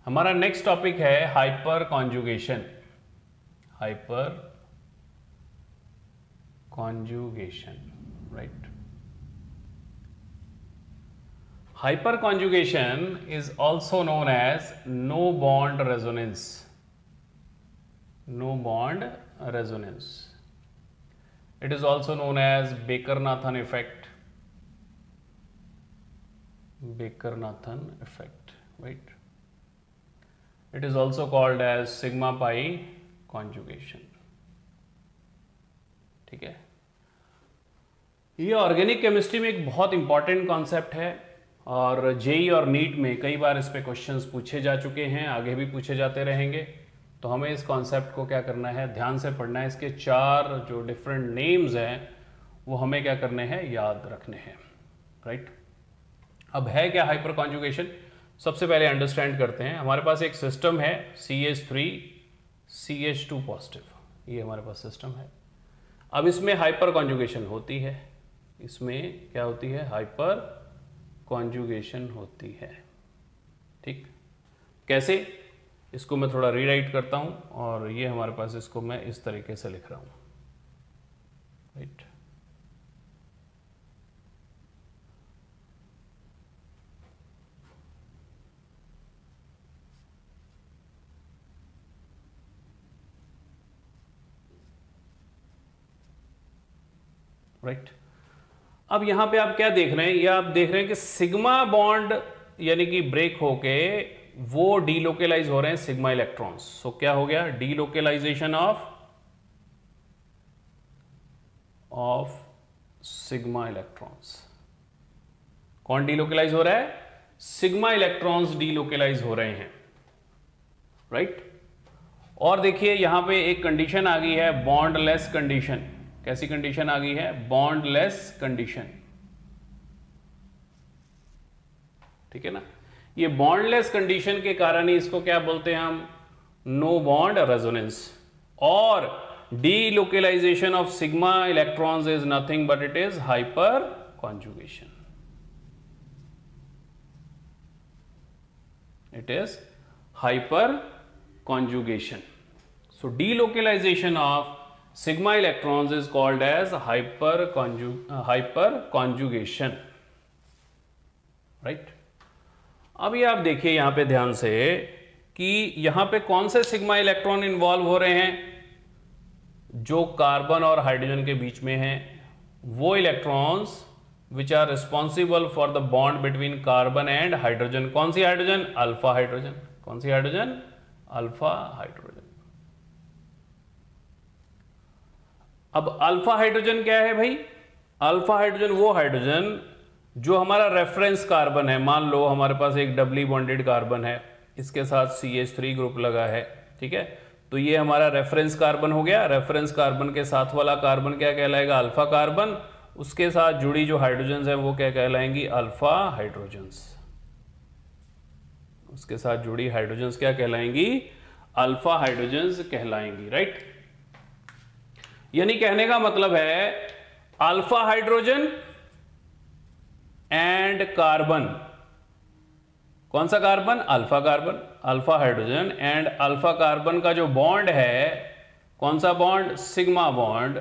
हमारा next topic है hyperconjugation. Hyperconjugation, right. Hyperconjugation is also known as no bond resonance. No bond resonance. It is also known as Baker-Nathan effect. Baker-Nathan effect, right? It is also called as sigma pi conjugation. ठीक है, ये organic chemistry में एक बहुत important concept है और JEE और NEET में कई बार इस पे क्वेश्चंस पूछे जा चुके हैं, आगे भी पूछे जाते रहेंगे। तो हमें इस कॉन्सेप्ट को क्या करना है, ध्यान से पढ़ना है। इसके 4 जो डिफरेंट नेम्स हैं वो हमें क्या करने हैं, याद रखने हैं, राइट। अब है क्या हाइपर कॉन्जुगेशन, सबसे पहले अंडरस्टैंड करते हैं। हमारे पास एक सिस्टम है CH3 CH2 पॉजिटिव, ये हमारे पास सिस्टम है। अब इसमें हाइपर कॉन्जुगेशन होती है, इसमें क्या होती है, हाइपर कॉन्जुगेशन होती है, ठीक। कैसे, इसको मैं थोड़ा रीराइट करता हूं और ये हमारे पास, इसको मैं इस तरीके से लिख रहा हूं, राइट। राइट, अब यहां पे आप क्या देख रहे हैं, ये आप देख रहे हैं कि सिग्मा बॉन्ड यानी कि ब्रेक होके वो डीलोकेलाइज हो रहे हैं सिग्मा इलेक्ट्रॉन्स। सो क्या हो गया, डीलोकेलाइजेशन ऑफ सिग्मा इलेक्ट्रॉन्स। कौन डीलोकेलाइज हो रहा है, सिग्मा इलेक्ट्रॉन्स डीलोकेलाइज हो रहे हैं, राइट। और देखिए यहां पे एक कंडीशन आ गई है, बॉन्डलेस कंडीशन। कैसी कंडीशन आ गई है, बॉन्डलेस कंडीशन, ठीक है ना। ये बॉन्डलेस कंडीशन के कारण ही इसको क्या बोलते हैं हम, नो बॉन्ड रेजोनेंस। और delocalisation of sigma electrons is nothing but it is hyper conjugation. It is hyper conjugation. So delocalisation of sigma electrons is called as hyperconjugation, right. अब ये आप देखिए यहां पे ध्यान से कि यहां पे कौन से सिग्मा इलेक्ट्रॉन इन्वॉल्व हो रहे हैं, जो कार्बन और हाइड्रोजन के बीच में हैं, वो electrons which are responsible for the bond between carbon and hydrogen. कौन सी हाइड्रोजन, अल्फा हाइड्रोजन। कौन सी हाइड्रोजन, अल्फा हाइड्रोजन। अब अल्फा हाइड्रोजन क्या है भाई, अल्फा हाइड्रोजन वो हाइड्रोजन जो हमारा रेफरेंस कार्बन है। मान लो हमारे पास एक डबली बॉन्डेड कार्बन है, इसके साथ CH3 ग्रुप लगा है, ठीक है। तो ये हमारा रेफरेंस कार्बन हो गया। रेफरेंस कार्बन के साथ वाला कार्बन क्या कहलाएगा, अल्फा कार्बन। उसके साथ जुड़ी जो हाइड्रोजन्स है वो क्या कहलाएंगी, अल्फा हाइड्रोजन्स। उसके साथ जुड़ी हाइड्रोजन्स क्या कहलाएंगी, अल्फा हाइड्रोजन्स कहलाएंगी, राइट। यानी कहने का मतलब है अल्फा हाइड्रोजन एंड कार्बन। कौन सा carbon, alpha carbon. Alpha hydrogen and alpha carbon का जो बॉन्ड है, कौन सा बॉन्ड, सिग्मा बॉन्ड,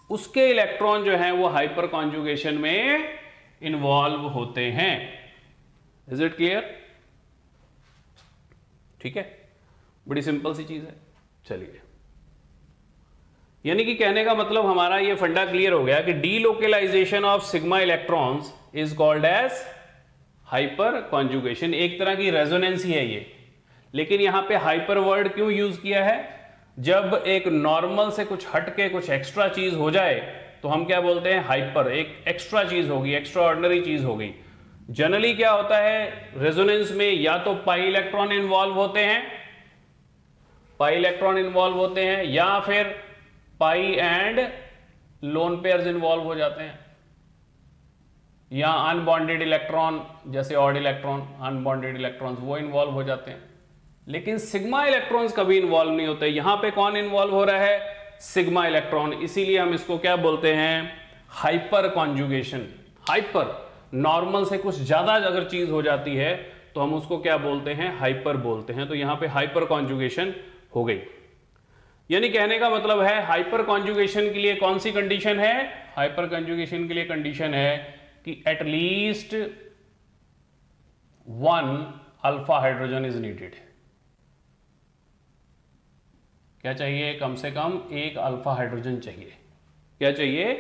उसके इलेक्ट्रॉन जो हैं वो हाइपर कॉन्जुगेशन में इन्वॉल्व होते हैं। इज इट क्लियर, ठीक है, बड़ी सिंपल सी चीज है। चलिए, यानी कि कहने का मतलब हमारा ये फंडा क्लियर हो गया कि delocalisation of sigma electrons is called as hyperconjugation. एक तरह की रेजोनेंस ही है ये, लेकिन यहां पे हाइपर वर्ड क्यों यूज किया है, जब एक नॉर्मल से कुछ हटके कुछ एक्स्ट्रा चीज हो जाए तो हम क्या बोलते हैं, हाइपर। एक एक्स्ट्रा चीज होगी, एक्स्ट्रा ऑर्डिनरी चीज होगी। जनरली क्या होता है रेजोनेंस में, या तो पाई इलेक्ट्रॉन इन्वॉल्व होते हैं, पाई इलेक्ट्रॉन इन्वॉल्व होते हैं, या फिर पाई एंड लोन पेयर्स इन्वॉल्व हो जाते हैं, या अनबॉन्डेड इलेक्ट्रॉन जैसे ऑड इलेक्ट्रॉन, अनबॉन्डेड इलेक्ट्रॉन्स वो इन्वॉल्व हो जाते हैं। लेकिन सिग्मा इलेक्ट्रॉन्स कभी इन्वॉल्व नहीं होते। यहां पे कौन इन्वॉल्व हो रहा है, सिग्मा इलेक्ट्रॉन। इसीलिए हम इसको क्या बोलते हैं, हाइपर कॉन्जुगेशन। हाइपर, नॉर्मल से कुछ ज्यादा अगर चीज हो जाती है तो तो हम उसको क्या बोलते हैं, हाइपर बोलते हैं। तो यहां पे हाइपर कॉन्जुगेशन हो गई। यानी कहने का मतलब है हाइपर कॉन्जुगेशन के लिए कौन सी कंडीशन है, हाइपर कॉन्जुगेशन के लिए कंडीशन है कि at least 1 alpha hydrogen is needed. क्या चाहिए, कम से कम एक अल्फा हाइड्रोजन चाहिए। क्या चाहिए,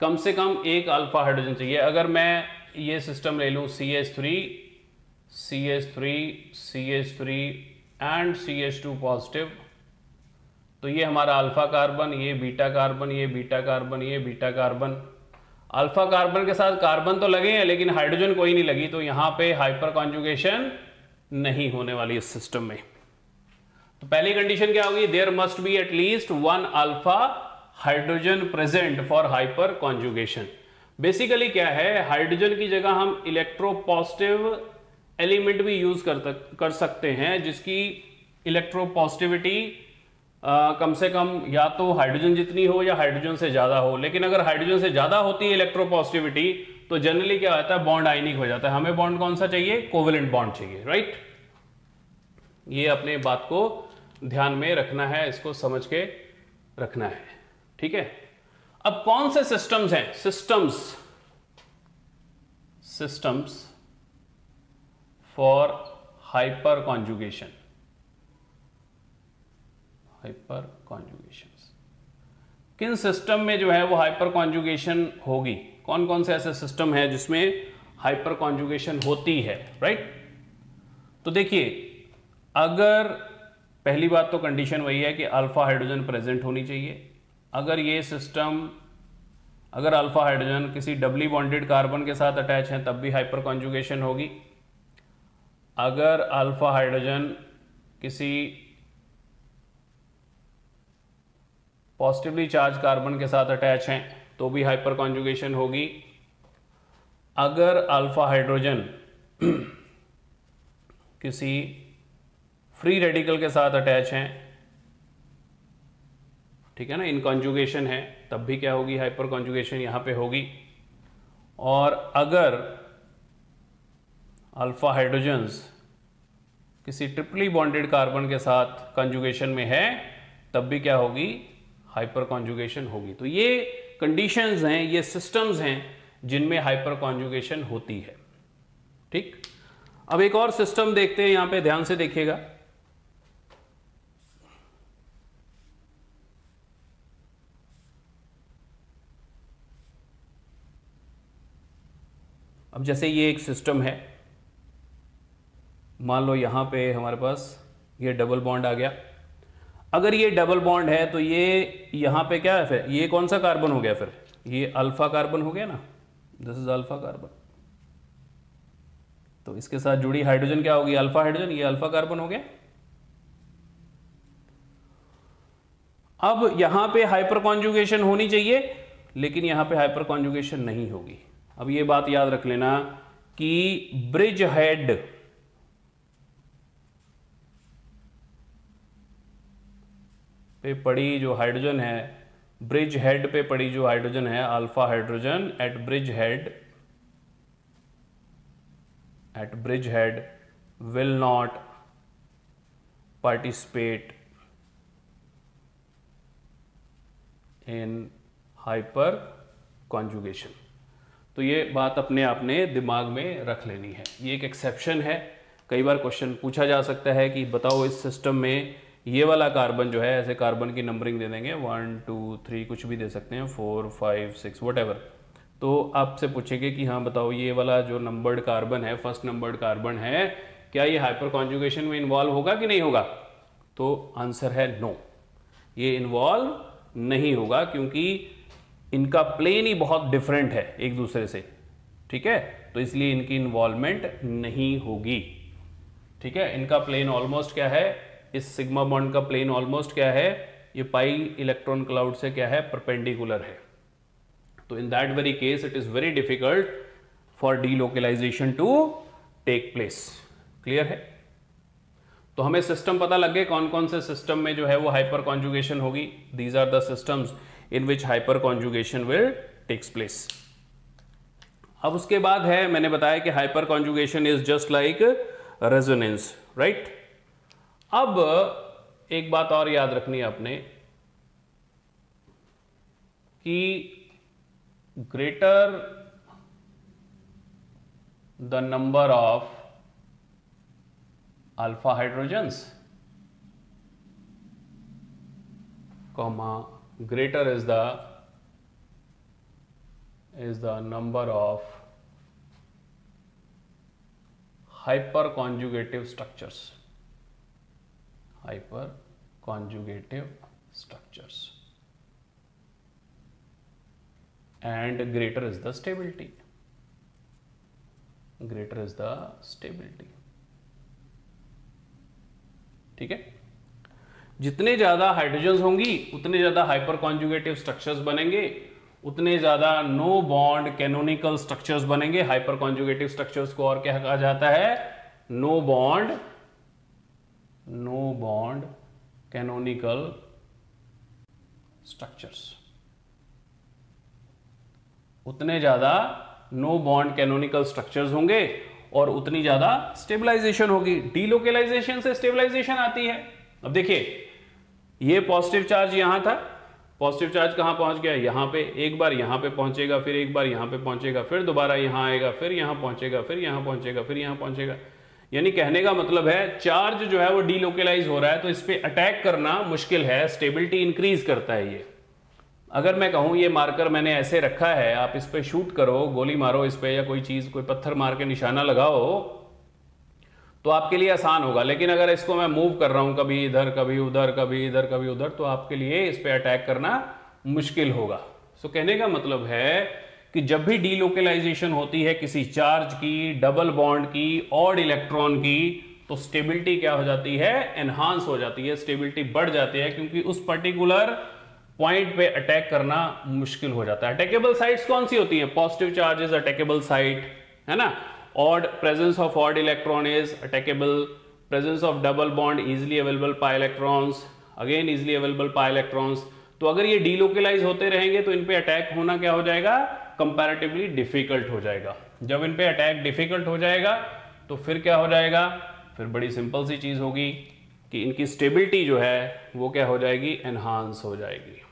कम से कम एक अल्फा हाइड्रोजन चाहिए। अगर मैं ये सिस्टम ले लूं CH3 CH3 and CH2 positive, तो ये हमारा अल्फा कार्बन, ये बीटा कार्बन, ये बीटा कार्बन, ये बीटा कार्बन। अल्फा कार्बन के साथ कार्बन तो लगे हैं लेकिन हाइड्रोजन कोई नहीं लगी, तो यहां पे हाइपर कॉन्जुगेशन नहीं होने वाली इस सिस्टम में। तो पहली कंडीशन क्या होगी, there must be at least 1 alpha hydrogen present for hyperconjugation. Basically क्या है, हाइड्रोजन की जगह हम इलेक्ट्रोपॉजिटिव एलिमेंट भी यूज कर सकते हैं, जिसकी इलेक्ट्रोपॉजिटिविटी कम से कम या तो हाइड्रोजन जितनी हो या हाइड्रोजन से ज्यादा हो। लेकिन अगर हाइड्रोजन से ज्यादा होती है इलेक्ट्रोपॉजिटिविटी तो जनरली क्या होता है, बॉन्ड आयनिक हो जाता है। हमें बॉन्ड कौन सा चाहिए, कोवेलेंट बॉन्ड चाहिए, राइट। ये अपने बात को ध्यान में रखना है, इसको समझ के रखना है, ठीक है। अब कौन से सिस्टम्स हैं, सिस्टम्स फॉर हाइपर कॉन्जुगेशन, किन सिस्टम में जो है वो हाइपर कॉन्जुगेशन होगी, कौन कौन से ऐसे सिस्टम है जिसमें हाइपर कॉन्जुगेशन होती है, राइट। तो देखिए, अगर पहली बात तो कंडीशन वही है कि अल्फा हाइड्रोजन प्रेजेंट होनी चाहिए। अगर ये सिस्टम, अगर अल्फा हाइड्रोजन किसी डबली बॉन्डेड कार्बन के साथ अटैच है तब भी हाइपर कॉन्जुगेशन होगी। अगर अल्फा हाइड्रोजन किसी पॉजिटिवली चार्ज कार्बन के साथ अटैच हैं तो भी हाइपर कॉन्जुगेशन होगी। अगर अल्फा हाइड्रोजन किसी फ्री रेडिकल के साथ अटैच हैं, ठीक है ना, इन कॉन्जुगेशन है, तब भी क्या होगी, हाइपर कॉन्जुगेशन यहां पे होगी। और अगर अल्फा हाइड्रोजन्स किसी ट्रिपली बॉन्डेड कार्बन के साथ कॉन्जुगेशन में है तब भी क्या होगी, हाइपर कॉन्जुगेशन होगी। तो ये कंडीशंस हैं, ये सिस्टम्स हैं जिनमें हाइपर कॉन्जुगेशन होती है, ठीक। अब एक और सिस्टम देखते हैं, यहां पे ध्यान से देखिएगा। अब जैसे ये एक सिस्टम है, मान लो यहां पे हमारे पास ये डबल बॉन्ड आ गया। अगर ये डबल बॉन्ड है तो ये यहां पे क्या है, फिर ये कौन सा कार्बन हो गया, फिर ये अल्फा कार्बन हो गया ना, दिस इज अल्फा कार्बन। तो इसके साथ जुड़ी हाइड्रोजन क्या होगी, अल्फा हाइड्रोजन, ये अल्फा कार्बन हो गया। अब यहां पे हाइपर कॉन्जुगेशन होनी चाहिए लेकिन यहां पे हाइपर कॉन्जुगेशन नहीं होगी। अब ये बात याद रख लेना कि ब्रिज हेड पे पड़ी जो हाइड्रोजन है, ब्रिज हेड पे पड़ी जो हाइड्रोजन है, alpha hydrogen at bridge head will not participate in hyperconjugation. तो ये बात अपने आपने दिमाग में रख लेनी है, ये एक एक्सेप्शन है। कई बार क्वेश्चन पूछा जा सकता है कि बताओ इस सिस्टम में ये वाला कार्बन जो है, ऐसे कार्बन की नंबरिंग दे देंगे 1 2 3 कुछ भी दे सकते हैं, 4 5 6 व्हाटएवर। तो आपसे पूछेंगे कि हाँ बताओ ये वाला जो नंबर्ड कार्बन है, फर्स्ट नंबर्ड कार्बन है, क्या ये हाइपर कॉन्जुगेशन में इन्वॉल्व होगा कि नहीं होगा? तो आंसर है नो, ये इन्वॉल्व नहीं होगा क्योंकि इनका प्लेन ही बहुत डिफरेंट है एक दूसरे से, ठीक है। तो इसलिए इनकी इन्वॉल्वमेंट नहीं होगी, ठीक है। इनका प्लेन ऑलमोस्ट क्या है, इस सिग्मा बॉन्ड का प्लेन ऑलमोस्ट क्या है, ये पाई इलेक्ट्रॉन क्लाउड से क्या है, परपेंडिकुलर है। तो in that very case it is very difficult for delocalisation to take place. Clear है? तो हमें सिस्टम पता लग गए कौन कौन से सिस्टम में जो है वो हाइपर कॉन्जुगेशन होगी। These are the systems in which hyperconjugation will takes place. अब उसके बाद है, मैंने बताया कि hyperconjugation is just like resonance, right. अब एक बात और याद रखनी है आपने कि greater the number of alpha hydrogens, comma, greater is the number of hyperconjugative structures, and greater is the stability, ठीक है। जितने ज्यादा हाइड्रोजन्स होंगी उतने ज्यादा हाइपर कॉन्जुगेटिव स्ट्रक्चर्स बनेंगे, उतने ज्यादा नो बॉन्ड कैनोनिकल स्ट्रक्चर्स बनेंगे। हाइपर कॉन्जुगेटिव स्ट्रक्चर्स को और क्या कहा जाता है? No bond canonical structures. उतने ज्यादा नो बॉन्ड कैनोनिकल स्ट्रक्चर्स होंगे और उतनी ज्यादा स्टेबलाइजेशन होगी। डीलोकेलाइजेशन से स्टेबलाइजेशन आती है। अब देखिए, ये पॉजिटिव चार्ज यहां था, पॉजिटिव चार्ज कहां पहुंच गया? यहां पे। एक बार यहां पे पहुंचेगा, फिर एक बार यहां पे पहुंचेगा, फिर दोबारा यहां आएगा, फिर यहां पहुंचेगा, फिर यहां पहुंचेगा, फिर यहां पहुंचेगा। यानी कहने का मतलब है चार्ज जो है वो डीलोकेलाइज हो रहा है, तो इस पे अटैक करना मुश्किल है, स्टेबिलिटी इंक्रीज करता है ये। अगर मैं कहूं ये मार्कर मैंने ऐसे रखा है, आप इस पे शूट करो, गोली मारो इस पे, या कोई चीज, कोई पत्थर मार के निशाना लगाओ, तो आपके लिए आसान होगा। लेकिन अगर इसको मैं मूव कर रहा हूं, कभी इधर कभी उधर, कभी इधर कभी उधर, तो आपके लिए इस पे अटैक करना मुश्किल होगा। सो कहने का मतलब है कि जब भी डीलोकेलाइजेशन होती है किसी चार्ज की, डबल बॉन्ड की, ऑड इलेक्ट्रॉन की, तो स्टेबिलिटी क्या हो जाती है? एनहांस हो जाती है, स्टेबिलिटी बढ़ जाती है, क्योंकि उस पर्टिकुलर पॉइंट पे अटैक करना मुश्किल हो जाता है। अटैकेबल साइट्स कौन सी होती हैं? Positive charge is attackable site, है ना। Odd presence of odd electron is attackable. Presence of double bond easily available pi electrons, again easily available pi electrons. तो अगर ये डीलोकेलाइज होते रहेंगे तो इन पे अटैक होना क्या हो जाएगा? कंपैरेटिवली डिफिकल्ट हो जाएगा। जब इन पे अटैक डिफिकल्ट हो जाएगा तो फिर क्या हो जाएगा? फिर बड़ी सिंपल सी चीज होगी कि इनकी स्टेबिलिटी जो है वो क्या हो जाएगी? एनहांस हो जाएगी।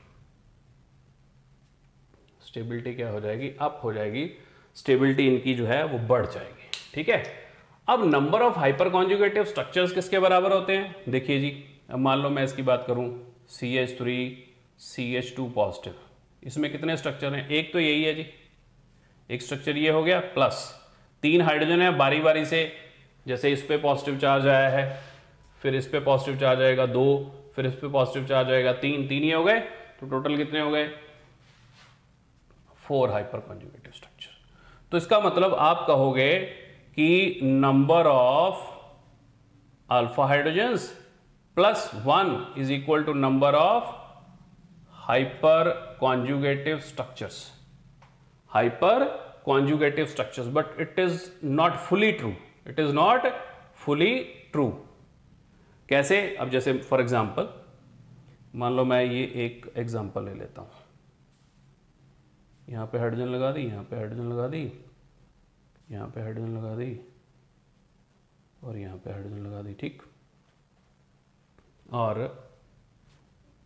स्टेबिलिटी क्या हो जाएगी? अप हो जाएगी। स्टेबिलिटी इनकी जो है वो बढ़ जाएगी, ठीक है। अब number of hyper conjugative structures किसके बराबर होते हैं? देखिए जी, अब मान लो मैं इसकी बात करूं, CH3 CH2 पॉजिटिव, इसमें कितने स्ट्रक्चर हैं? एक तो यही है जी, एक स्ट्रक्चर ये हो गया, प्लस 3 हाइड्रोजन है बारी बारी से। जैसे इस पे पॉजिटिव चार्ज आया है, फिर इस पे पॉजिटिव चार्ज आएगा 2, फिर इस पे पॉजिटिव चार्ज आएगा 3, 3 ही हो गए, तो टोटल कितने हो गए? 4 हाइपर कॉन्जुगेटिव स्ट्रक्चर। तो इसका मतलब आप कहोगे कि number of alpha hydrogens plus 1 is equal to number of hyper conjugative structures. Hyper conjugative structures, but it is not fully true. It is not fully true. कैसे? अब जैसे फॉर एग्जांपल मान लो मैं ये एक एग्जांपल ले लेता हूं, यहां पे हाइड्रोजन लगा दी, यहां पे हाइड्रोजन लगा दी, यहां पे हाइड्रोजन लगा दी और यहां पे हाइड्रोजन लगा दी, ठीक। और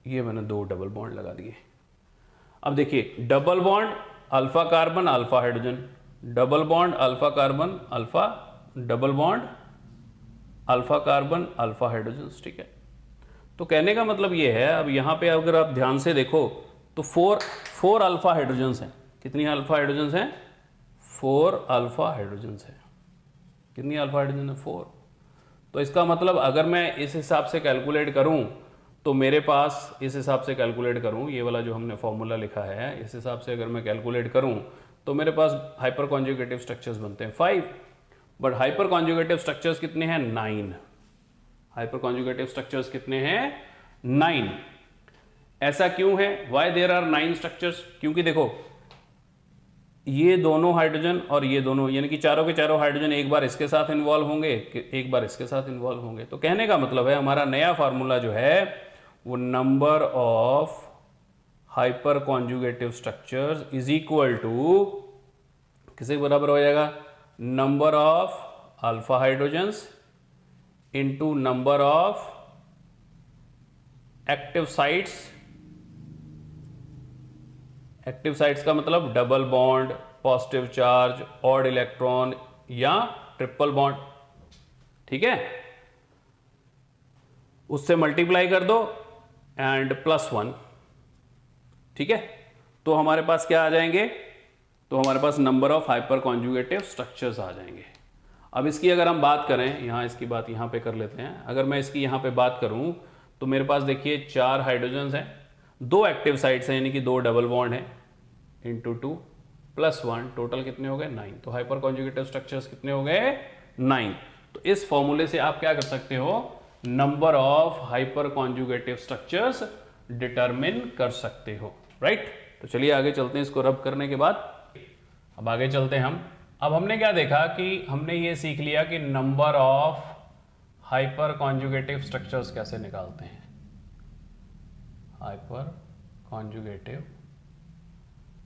ये मैंने 2 डबल बॉन्ड लगा दिए। अब देखिए, double bond alpha carbon alpha hydrogen, double bond alpha carbon alpha, double bond alpha carbon alpha hydrogen, ठीक है। तो कहने का मतलब ये है, अब यहां पे अगर आप ध्यान से देखो तो 4 अल्फा हाइड्रोजन्स हैं। कितनी अल्फा हाइड्रोजन्स हैं? 4 अल्फा हाइड्रोजन्स हैं। कितनी अल्फा हाइड्रोजन है? 4। तो इसका मतलब अगर मैं इस हिसाब से कैलकुलेट करूं तो मेरे पास, इस हिसाब से कैलकुलेट करूं, ये वाला जो हमने फॉर्मूला लिखा है, इस हिसाब से अगर मैं कैलकुलेट करूं तो मेरे पास हाइपर कॉन्जुगेटिव स्ट्रक्चर्स बनते हैं 5, बट हाइपर कॉन्जुगेटिव स्ट्रक्चर्स कितने हैं? 9। हाइपर कॉन्जुगेटिव स्ट्रक्चर्स कितने हैं? 9। ऐसा क्यों है? Why there are 9 structures? क्योंकि देखो, ये दोनों हाइड्रोजन और ये दोनों, यानी कि चारों के चारों हाइड्रोजन एक बार इसके साथ इन्वॉल्व होंगे, एक बार इसके साथ इन्वॉल्व होंगे। तो कहने का मतलब है हमारा नया फार्मूला जो है वो number of hyper conjugative structures is equal to किसके बराबर हो जाएगा? Number of alpha hydrogens into number of active sites. Active sites का मतलब double bond, positive charge, odd electron या ट्रिपल बॉन्ड, ठीक है। उससे मल्टीप्लाई कर दो एंड +1, ठीक है। तो हमारे पास क्या आ जाएंगे, तो हमारे पास number of hyper conjugative structures आ जाएंगे। अब इसकी अगर हम बात करें, यहाँ इसकी बात यहाँ पे कर लेते हैं। अगर मैं इसकी यहाँ पे बात करूँ तो मेरे पास देखिए 4 हाइड्रोजन्स हैं, 2 एक्टिव साइट्स हैं यानी कि 2 डबल बॉन्ड हैं, इंटू 2 +1, टोटल कितने हो गए 9। तो हाइपर कॉन्जुगेटिव स्ट्रक्चर्स कितने हो गए 9। तो इस फॉर्मूले से आप क्या कर सकते हो, number of hyper conjugative structures determine कर सकते हो, राइट। तो चलिए आगे चलते हैं। इसको रब करने के बाद अब आगे चलते हैं हम। अब हमने क्या देखा कि हमने ये सीख लिया कि number of hyper conjugative structures कैसे निकालते हैं। हाइपर कॉन्जुगेटिव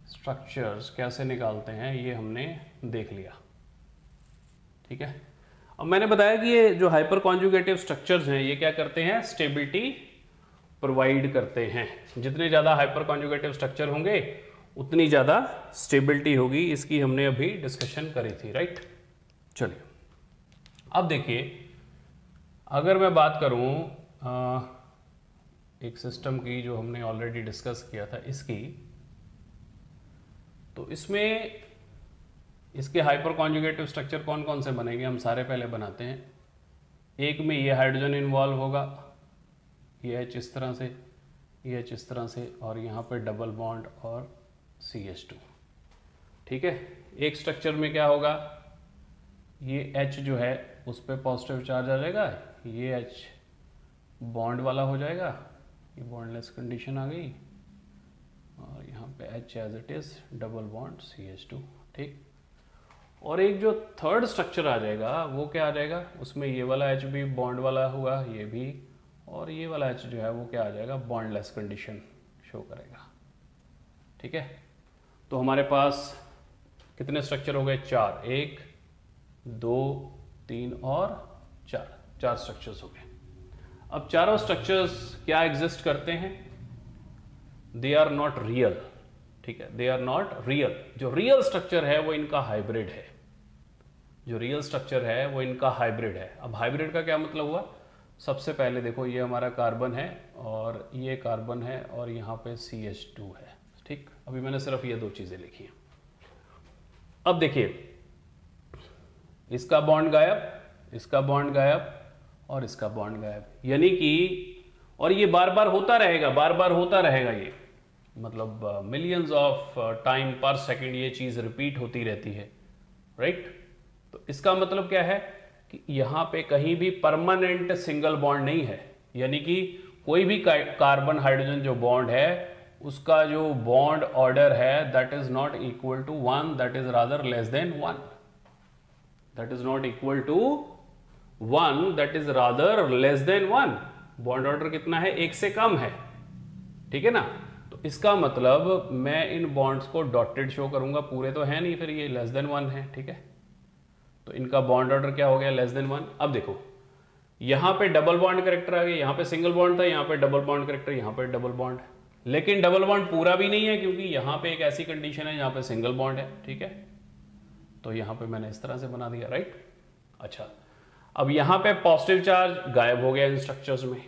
स्ट्रक्चर्स कैसे निकालते हैं ये हमने देख लिया, ठीक है। अब मैंने बताया कि ये जो हाइपर कॉन्जुगेटिव स्ट्रक्चर्स हैं ये क्या करते हैं, स्टेबिलिटी प्रोवाइड करते हैं। जितने ज़्यादा हाइपर कॉन्जुगेटिव स्ट्रक्चर होंगे उतनी ज़्यादा स्टेबिलिटी होगी। इसकी हमने अभी डिस्कशन करी थी, राइट। चलिए अब देखिए, अगर मैं बात करूं एक सिस्टम की जो हमने ऑलरेडी डिस्कस किया था इसकी, तो इसमें इसके हाइपर कॉन्जुगेटिव स्ट्रक्चर कौन कौन से बनेंगे, हम सारे पहले बनाते हैं। एक में ये हाइड्रोजन इन्वॉल्व होगा, ये H इस तरह से, ये H इस तरह से, और यहाँ पे डबल बॉन्ड और CH2, ठीक है। एक स्ट्रक्चर में क्या होगा, ये H जो है उस पर पॉजिटिव चार्ज आ जाएगा, ये H बॉन्ड वाला हो जाएगा, ये बॉन्डलेस कंडीशन आ गई, और यहाँ पे H as it is double bond CH2, ठीक। और एक जो थर्ड स्ट्रक्चर आ जाएगा वो क्या आ जाएगा, उसमें ये वाला H भी बॉन्ड वाला हुआ, ये भी, और ये वाला H जो है वो क्या आ जाएगा, बॉन्डलेस कंडीशन शो करेगा, ठीक है। तो हमारे पास कितने स्ट्रक्चर हो गए, 4, 1 2 3 और 4 स्ट्रक्चर्स हो गए। अब चारों स्ट्रक्चर्स क्या एग्जिस्ट करते हैं, दे आर नॉट रियल, ठीक है, दे आर नॉट रियल। जो रियल स्ट्रक्चर है वो इनका हाइब्रिड है, जो रियल स्ट्रक्चर है वो इनका हाइब्रिड है। अब हाइब्रिड का क्या मतलब हुआ, सबसे पहले देखो ये हमारा कार्बन है और ये कार्बन है और यहाँ पे CH2 है, ठीक। अभी मैंने सिर्फ ये 2 चीजें लिखी हैं। अब देखिए इसका बॉन्ड गायब, इसका बॉन्ड गायब और इसका बॉन्ड गायब, यानी कि, और ये बार बार होता रहेगा, बार बार होता रहेगा, ये मतलब मिलियंस ऑफ टाइम पर सेकंड ये चीज रिपीट होती रहती है, राइट। तो इसका मतलब क्या है कि यहाँ पे कहीं भी परमानेंट सिंगल बॉन्ड नहीं है, यानी कि कोई भी कार्बन हाइड्रोजन जो बॉन्ड है उसका जो बॉन्ड ऑर्डर है that is not equal to 1, that is rather less than 1, that is not equal to 1, that is rather less than 1। Bond order कितना है, 1 से कम है, ठीक है ना। तो इसका मतलब मैं इन बॉन्ड्स को डॉटेड शो करूंगा, पूरे तो है नहीं, फिर ये लेस देन 1 है, ठीक है। तो इनका बॉन्ड ऑर्डर क्या हो गया, लेस देन 1। अब देखो यहां पे डबल बॉन्ड करेक्टर आ गया, यहां पे सिंगल बॉन्ड था, यहां पे डबल बॉन्ड करेक्टर, यहां पे डबल बॉन्ड, लेकिन डबल बॉन्ड पूरा भी नहीं है क्योंकि यहां पे एक ऐसी कंडीशन है जहां पे सिंगल बॉन्ड है, ठीक है। तो यहां पे मैंने इस तरह से बना दिया, राइट। अच्छा, अब यहां पे पॉजिटिव चार्ज गायब हो गया इन स्ट्रक्चर्स में,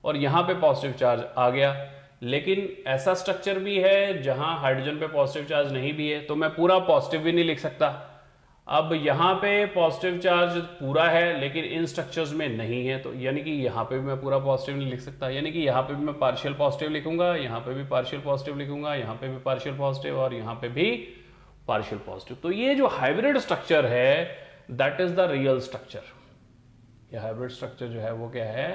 और यहां पे पॉजिटिव चार्ज आ गया, लेकिन ऐसा स्ट्रक्चर भी है जहां हाइड्रोजन पे पॉजिटिव चार्ज नहीं भी है, तो मैं पूरा पॉजिटिव भी नहीं लिख सकता। अब यहाँ पे पॉजिटिव चार्ज पूरा है लेकिन इन स्ट्रक्चर्स में नहीं है, तो यानी कि यहाँ पे भी मैं पूरा पॉजिटिव नहीं लिख सकता, यानी कि यहाँ पे भी मैं पार्शियल पॉजिटिव लिखूंगा, यहाँ पे भी पार्शियल पॉजिटिव लिखूंगा, यहाँ पे भी पार्शियल पॉजिटिव और यहाँ पे भी पार्शियल पॉजिटिव। तो ये जो हाइब्रिड स्ट्रक्चर है that is the real structure. ये हाइब्रिड स्ट्रक्चर जो है वो क्या है,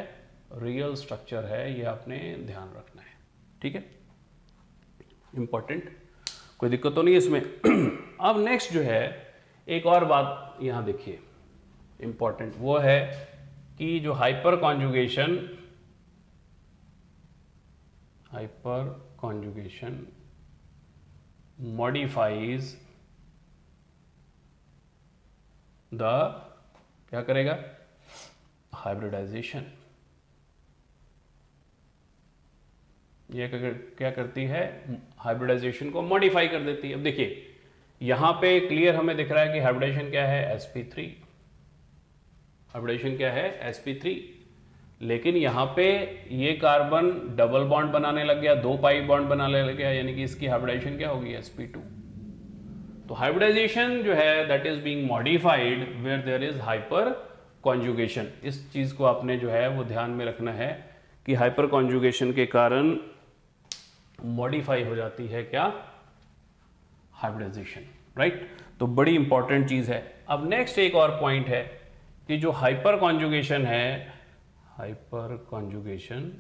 रियल स्ट्रक्चर है, ये आपने ध्यान रखना है, ठीक है, इंपॉर्टेंट, कोई दिक्कत तो नहीं इसमें। अब नेक्स्ट जो है एक और बात यहां देखिए इंपॉर्टेंट, वो है कि जो हाइपर कॉन्जुगेशन मॉडिफाइज द, क्या करेगा, हाइब्रिडाइजेशन। ये क्या करती है, हाइब्रिडाइजेशन को मॉडिफाई कर देती है। अब देखिए यहां पे क्लियर हमें दिख रहा है कि हाइब्रिडाइजेशन क्या है, sp3। हाइब्रिडाइजेशन क्या है, sp3। लेकिन यहां पे ये कार्बन डबल बॉन्ड बनाने लग गया, 2 पाई बॉन्ड बनाने लग गया, यानी कि इसकी हाइब्रिडाइजेशन क्या होगी, sp2। तो हाइब्रिडाइजेशन जो है that is being modified where there is hyper conjugation. इस चीज को आपने जो है वो ध्यान में रखना है कि हाइपर कॉन्जुगेशन के कारण मॉडिफाई हो जाती है क्या, हाइब्रिडाइजेशन, राइट। तो बड़ी इंपॉर्टेंट चीज है। अब नेक्स्ट एक और पॉइंट है कि जो हाइपर कॉन्जुगेशन है, hyperconjugation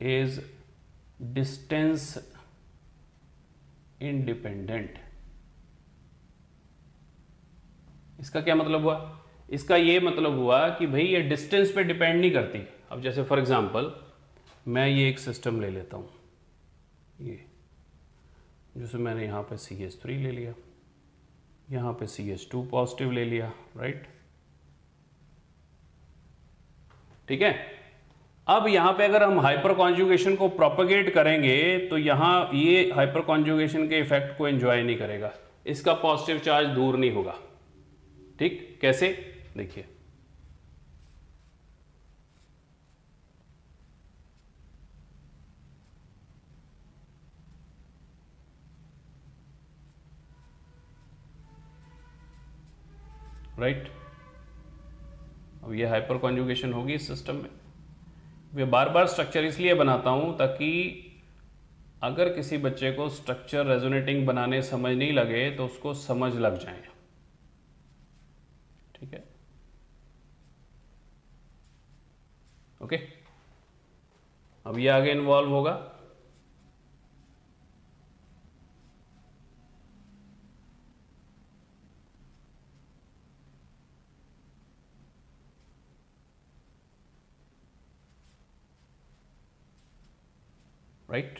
is distance independent. इसका क्या मतलब हुआ, इसका ये मतलब हुआ कि भाई ये डिस्टेंस पे डिपेंड नहीं करती। अब जैसे फॉर एग्जांपल मैं ये एक सिस्टम ले लेता हूँ, ये जैसे मैंने यहाँ पे CH3 ले लिया, यहाँ पे CH2 पॉजिटिव ले लिया, राइट, ठीक है। अब यहाँ पे अगर हम हाइपर कॉन्जुगेशन को प्रोपेगेट करेंगे तो यहाँ ये हाइपर कॉन्जुगेशन के इफेक्ट को एंजॉय नहीं करेगा, इसका पॉजिटिव चार्ज दूर नहीं होगा, ठीक। कैसे, देखिए राइट। अब ये हाइपर कॉन्जुगेशन होगी इस सिस्टम में। मैं बार बार स्ट्रक्चर इसलिए बनाता हूं ताकि अगर किसी बच्चे को स्ट्रक्चर रेजोनेटिंग बनाने समझ नहीं लगे तो उसको समझ लग जाए, ठीक है, ओके। अब ये आगे इन्वॉल्व होगा, राइट।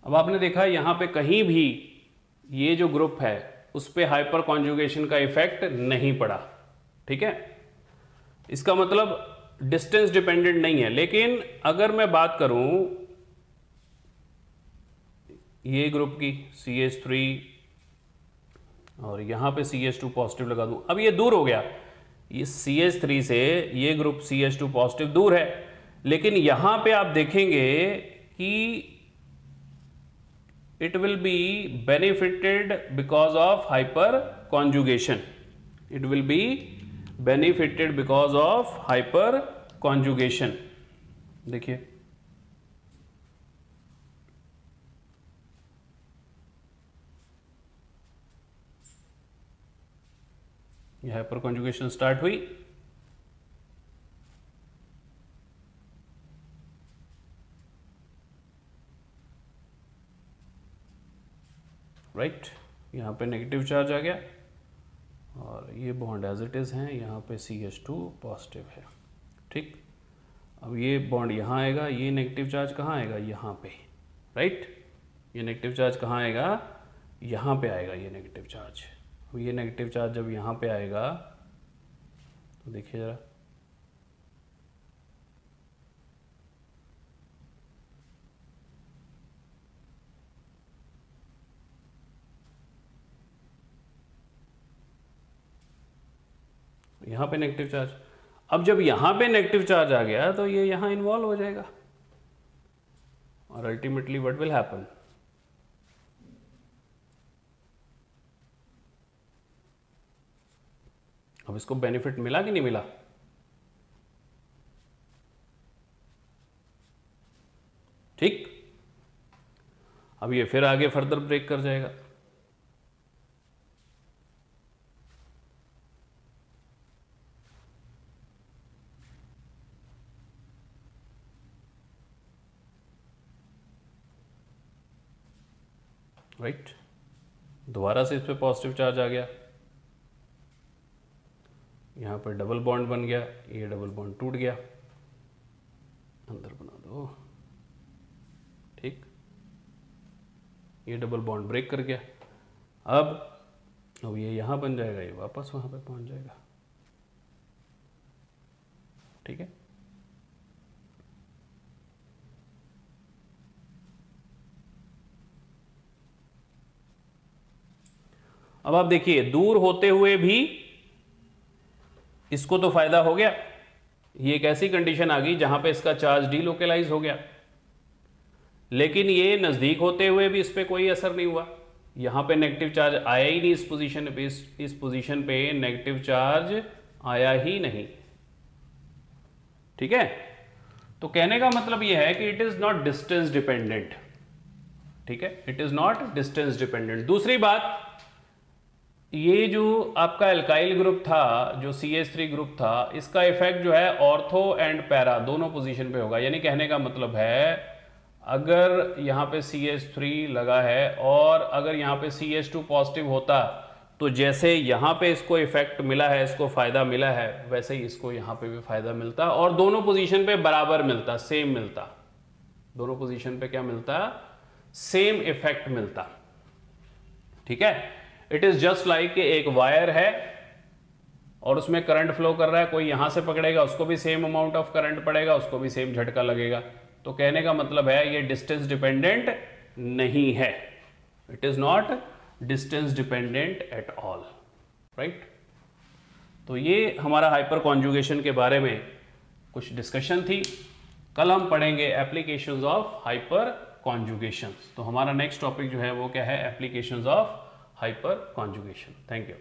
अब आपने देखा यहां पे कहीं भी ये जो ग्रुप है उस पे हाइपर कॉन्जुगेशन का इफेक्ट नहीं पड़ा, ठीक है। इसका मतलब डिस्टेंस डिपेंडेंट नहीं है। लेकिन अगर मैं बात करूं ये ग्रुप की CH3 और यहां पे CH2 पॉजिटिव लगा दूं, अब ये दूर हो गया, ये CH3 से ये ग्रुप CH2 पॉजिटिव दूर है, लेकिन यहां पे आप देखेंगे कि it will be benefited because of hyper conjugation. It will be benefited because of hyper conjugation. देखिए ये हाइपर कॉन्जुगेशन स्टार्ट हुई, राइट। यहाँ पे नेगेटिव चार्ज आ गया और ये बॉन्ड एज इट इज़ हैं, यहाँ पे CH2 पॉजिटिव है, ठीक। अब ये बॉन्ड यहाँ आएगा, ये नेगेटिव चार्ज कहाँ आएगा, यहाँ पे, राइट। ये नेगेटिव चार्ज कहाँ आएगा, यहाँ पे आएगा ये नेगेटिव चार्ज। अब ये नेगेटिव चार्ज जब यहाँ पे आएगा तो देखिए ज़रा, यहाँ पे नेगेटिव चार्ज। अब जब यहाँ पे नेगेटिव चार्ज आ गया तो ये यहाँ इन्वॉल्व हो जाएगा और अल्टीमेटली व्हाट विल हैपन, अब इसको बेनिफिट मिला कि नहीं मिला, ठीक। अब ये फिर आगे फर्दर ब्रेक कर जाएगा। राइट, दोबारा से इस पे पॉजिटिव चार्ज आ गया, यहाँ पर डबल बॉन्ड बन गया, ये डबल बॉन्ड टूट गया, अंदर बना दो, ठीक, ये डबल बॉन्ड ब्रेक कर गया। अब ये यहाँ बन जाएगा, ये वापस वहाँ पे पहुँच जाएगा, ठीक है। अब आप देखिए, दूर होते हुए भी इसको तो फायदा हो गया, ये एक ऐसी कंडीशन आ गई जहां पे इसका चार्ज डीलोकलाइज हो गया, लेकिन ये नजदीक होते हुए भी इस पर कोई असर नहीं हुआ, यहां पे नेगेटिव चार्ज आया ही नहीं, इस पोजीशन पे, इस पोजीशन पे नेगेटिव चार्ज आया ही नहीं, ठीक है। तो कहने का मतलब यह है कि it is not distance dependent, ठीक है, it is not distance dependent. दूसरी बात, ये जो आपका एल्काइल ग्रुप था, जो CH3 ग्रुप था, इसका इफेक्ट जो है ऑर्थो एंड पैरा दोनों पोजीशन पे होगा। यानी कहने का मतलब है, अगर यहाँ पे CH3 लगा है और अगर यहाँ पे CH2 पॉजिटिव होता, तो जैसे यहाँ पे इसको इफेक्ट मिला है, इसको फायदा मिला है, वैसे ही इसको यहाँ पे भी फायदा मिलता और दोनों पोजीशन पे बराबर मिलता, सेम मिलता, दोनों पोजीशन पे क्या मिलता, सेम इफेक्ट मिलता, ठीक है। इट इज जस्ट लाइक एक वायर है और उसमें करंट फ्लो कर रहा है, कोई यहां से पकड़ेगा उसको भी सेम अमाउंट ऑफ करंट पड़ेगा, उसको भी सेम झटका लगेगा। तो कहने का मतलब है ये डिस्टेंस डिपेंडेंट नहीं है, it is not distance dependent at all, right. तो ये हमारा हाइपर कॉन्जुगेशन के बारे में कुछ डिस्कशन थी। कल हम पढ़ेंगे एप्लीकेशंस ऑफ हाइपर कॉन्जुगेशन। तो हमारा नेक्स्ट टॉपिक जो है वो क्या है, applications of hyper conjugation. Thank you.